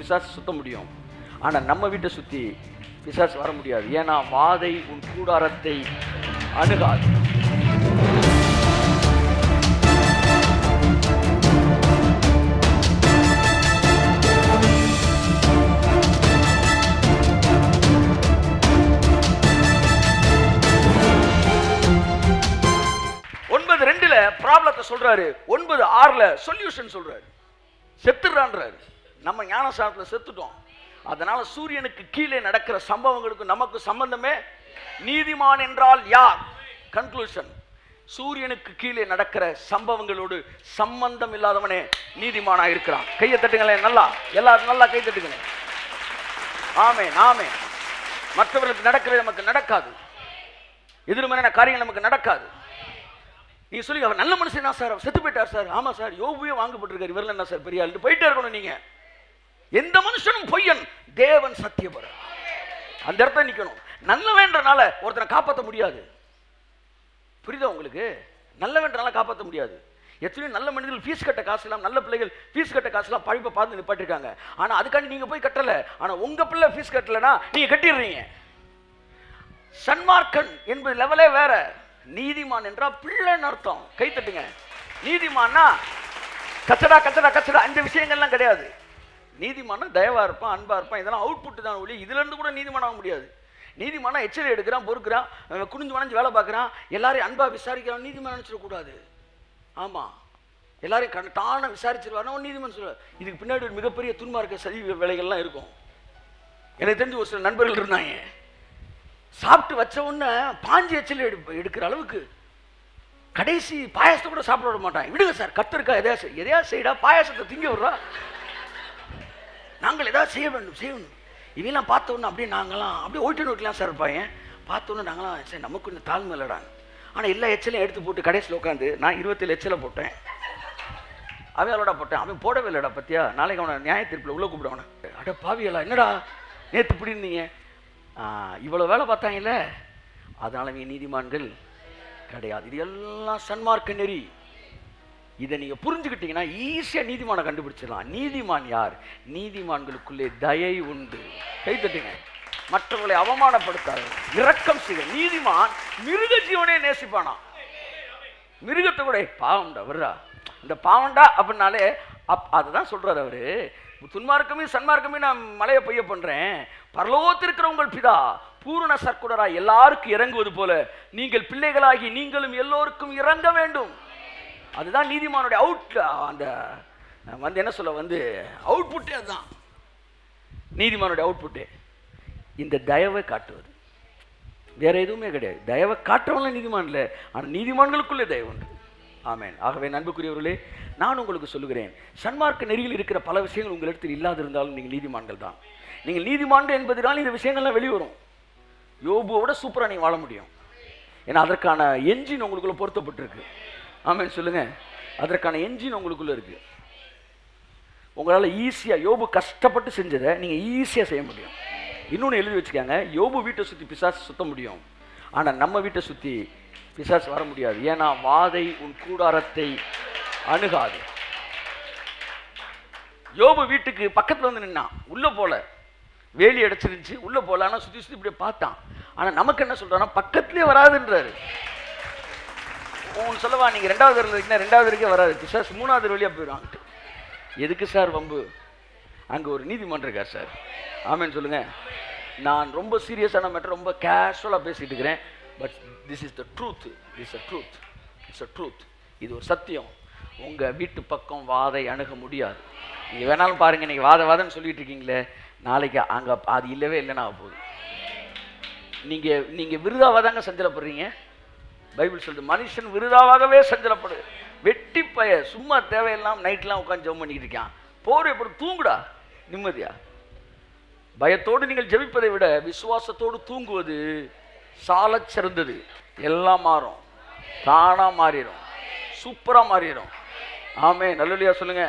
பிசாசு சுத்த முடியும். ஆனா நம்ம வீட்டை சுத்தி பிசாசு வர முடியாது. ஏன்னா வாதை உன் கூடாரத்தை அணுகாது. ப்ராப்ளத்தை சொல்றாரு, 9:6 சொல்யூஷன் சொல்றாரு. செத்துறான்றாரு. நம்ம ஞானசாரத்தில் செத்துட்டோம். அதனால சூரியனுக்கு கீழே நடக்கிற சம்பவங்களுக்கு நமக்கு சம்பந்தமே. நீதிமான் என்றால் யார்? கன்க்ளூஷன், சூரியனுக்கு கீழே நடக்கிற சம்பவங்களோடு சம்பந்தம் இல்லாதவனே நீதிமானா இருக்கிறான். கையை தட்டுங்களேன், நல்லா எல்லாரும் நல்லா கை தட்டுங்களேன். ஆமென் ஆமென். மற்றவர்களுக்கு நடக்கிறது நமக்கு நடக்காது. எதிர்மறையான காரியங்கள் நமக்கு நடக்காது. நீங்க சொல்லி அவர் நல்ல மனுஷனா சார், அவர் செத்து போயிட்டார் சார். ஆமா சார், யோபுவே வாங்கப்பட்டிருக்காரு, இவரெல்லாம் என்ன சார் பெரிய ஆள் போயிட்டே இருக்கணும். நீங்க எந்த மனுஷனும் பொய்யன், தேவன் சத்தியபரர். அந்த இடத்துல நிக்கணும். நல்லவன்றனால ஒருத்தனை காப்பாற்ற முடியாது. புரியுதா உங்களுக்கு? நல்லவன்றனால காப்பாற்ற முடியாது. எத்தனையோ நல்ல மனிதர்கள் ஃபீஸ் கட்ட காசு எல்லாம், நல்ல பிள்ளைகள் ஃபீஸ் கட்ட காசு எல்லாம் படிப்பை பார்த்து நிப்பாட்டிருக்காங்க. ஆனா அதுக்காண்டி நீங்க போய் கட்டல. ஆனா உங்க பிள்ளை ஃபீஸ் கட்டலன்னா நீங்க கட்டிடுறீங்க. சன்மார்க்கன் என்பது லெவலே வேற. நீதிமான் என்றா பிள்ளைன்னு அர்த்தம். கை தட்டுங்க. நீதிமான்னா கச்சடா கச்சடா கச்சடா இந்த விஷயங்கள்லாம் கிடையாது. நீதிமானா தயவா இருப்பான், அன்பா இருப்பான். இதெல்லாம் அவுட்புட் தான் ஒளி. இதுல இருந்து கூட நீதிமான் ஆக முடியாது. நீதிமானா எச்சரிக்கை எடுக்கிறான், பொறுக்கிறான், குனிஞ்சு வளைஞ்சு வேலை பார்க்குறான், எல்லாரையும் அன்பா விசாரிக்கிறான். நீதிமான் நினைச்சிடக்கூடாது. ஆமா, எல்லாரையும் தானே விசாரிச்சிருவாருன்னா நீதிமான் சொல்லுவார். இதுக்கு பின்னாடி ஒரு மிகப்பெரிய துன்மார்க்க சதி வேலைகள்லாம் இருக்கும். எனக்கு தெரிஞ்சு ஒரு சில நண்பர்கள் இருந்தாங்க, சாப்பிட்டு வச்ச உடனே பாஞ்சி எச்சல் எடுக்கிற அளவுக்கு கடைசி பாயாசத்தை கூட சாப்பிட விட மாட்டாங்க. விடுங்க சார், கத்தருக்கா எதையா செய்யடா, பாயாசத்தை திங்க விடுறா, நாங்கள் ஏதாவது செய்ய வேண்டும் செய்யணும். இவெல்லாம் பார்த்த உடனே அப்படியே நாங்களாம் அப்படியே ஓட்டு நோட்டலாம் சார் இருப்பாங்க. பார்த்த உடனே நாங்களாம் சரி நமக்கு இன்னும் தாழ்மை இல்லைடாங்க. ஆனால் எல்லா எச்சலையும் எடுத்து போட்டு கடைசியில் உட்காந்து நான் 27 எச்சலை போட்டேன். அவன் அவளோட போட்டேன், அவன் போடவே இல்லைடா. பத்தியா, நாளைக்கு அவனை நியாய தீர்ப்பில் உள்ள கூப்பிடுவானே. அட பாவியலா, என்னடா நேற்று இப்படி இருந்தீங்க, இவ்வளோ வேலை பார்த்தாங்கல்ல, அதனால நீ நீதிமான்கள் கிடையாது. இது எல்லாம் சன்மார்க்க நெறி. இதை நீங்க புரிஞ்சுக்கிட்டீங்கன்னா ஈஸியா நீதிமான கண்டுபிடிச்சிடலாம். நீதிமான் யார்? நீதிமான்களுக்குள்ளே தயை உண்டு. கை தட்டுங்க. மற்றவர்களை அவமானப்படுத்தாது, இரக்கம் செய்ய. நீதிமான் மிருக ஜீவனே நேசிப்பானா. மிருகத்தை கூட பாவம்டா வர்றா, இந்த பாவண்டா அப்படின்னாலே அதுதான் சொல்றாரு அவரு. துன்மார்க்கமே சன்மார்க்கமே நான் மலையை பொய்ய பண்றேன். பரலோகத்திற்கிற உங்கள் பிதா பூரண சர்க்குடராய் எல்லாருக்கும் இறங்குவது போல நீங்கள் பிள்ளைகளாகி நீங்களும் எல்லோருக்கும் இறங்க வேண்டும். அதுதான் நீதிமானுடைய அந்த என்ன சொல்ல அவுட்புட்டே. அதுதான் நீதிமானுடைய அவுட்புட்டே. இந்த தயவை காட்டுவது, வேற எதுவுமே கிடையாது. தயவை காட்டுறவங்க நீதிமான் இல்லை, ஆனால் நீதிமான்களுக்குள்ளே தயவு உண்டு. ஆமேன். ஆகவே நண்புக்குரியவர்களே, நான் உங்களுக்கு சொல்லுகிறேன், சன்மார்க்க நெறியில் இருக்கிற பல விஷயங்கள் உங்களிடத்தில் இல்லாதிருந்தாலும் நீங்கள் நீதிமான்கள் தான். நீங்கள் நீதிமான்கள் என்பதனால் இந்த விஷயங்கள்லாம் வெளிவரும். யோபுவோட சூப்பராக நீங்கள் வாழ முடியும். ஏன்னா அதற்கான என்ஜின் உங்களுக்குள்ள பொருத்தப்பட்டிருக்கு. ஆமேன் சொல்லுங்க. அதற்கான என்ஜின் உங்களுக்குள்ள இருக்கு. உங்களால் ஈஸியாக யோபு கஷ்டப்பட்டு செஞ்சதை நீங்கள் ஈஸியாக செய்ய முடியும். இன்னொன்று எழுதி வச்சுக்காங்க, யோபு வீட்டை சுற்றி பிசாசு சுத்த முடியும், ஆனால் நம்ம வீட்டை சுற்றி பிசாசு வர முடியாது. ஏன்னா வாதை உன் கூடாரத்தை அணுகாது. யோபு வீட்டுக்கு பக்கத்தில் வந்து நின்னான், உள்ள போல வேலி அடைச்சிருந்துச்சு, உள்ள போல. ஆனால் சுற்றி சுற்றி இப்படியே பார்த்தான். ஆனால் நமக்கு என்ன சொல்றான்னா பக்கத்துலேயே வராதுன்றாரு. உங்களுக்கு சொல்லவா, நீங்கள் 2வது தெருவில் இருக்கீங்கன்னா 2வது தெருக்கே வராது, பிசாசு 3வது தெரு வழியாக போயிடுவாங்க. எதுக்கு சார் வம்பு? அங்கே ஒரு நீதிமன்றம் இருக்கார் சார். ஆமேன்னு சொல்லுங்க. நான் ரொம்ப சீரியஸான மேட்டர் ரொம்ப கேஷுவலாக பேசிட்டு இருக்கிறேன். But this is the truth. It's a truth. இது ஒரு சத்தியம். உங்கள் வீட்டு பக்கம் வாதை அணுக முடியாது. நீங்கள் வேணாலும் பாருங்கள், நீங்கள் வாதன்னு சொல்லிட்டு இருக்கீங்களே, நாளைக்கு அங்கே அது இல்லவே இல்லைன்னா போகுது. நீங்கள் விருதாவாதாங்க சஞ்சலப்படுறீங்க. பைபிள் சொல்லுது, மனுஷன் விருதாவாகவே சஞ்சலப்படு. வெட்டி பய சும்மா தேவையெல்லாம் நைட்லாம் உட்காந்து ஜெபம் பண்ணிக்கிட்டு இருக்கான். போர் எப்படி தூங்குடா நிம்மதியா. பயத்தோடு நீங்கள் ஜெபிப்பதை விட விசுவாசத்தோடு தூங்குவது சால சிறந்தது. எல்லாம் மாறும், தானா மாறிடும், சூப்பரா மாறிடும். ஆமே. நல்ல சொல்லுங்க.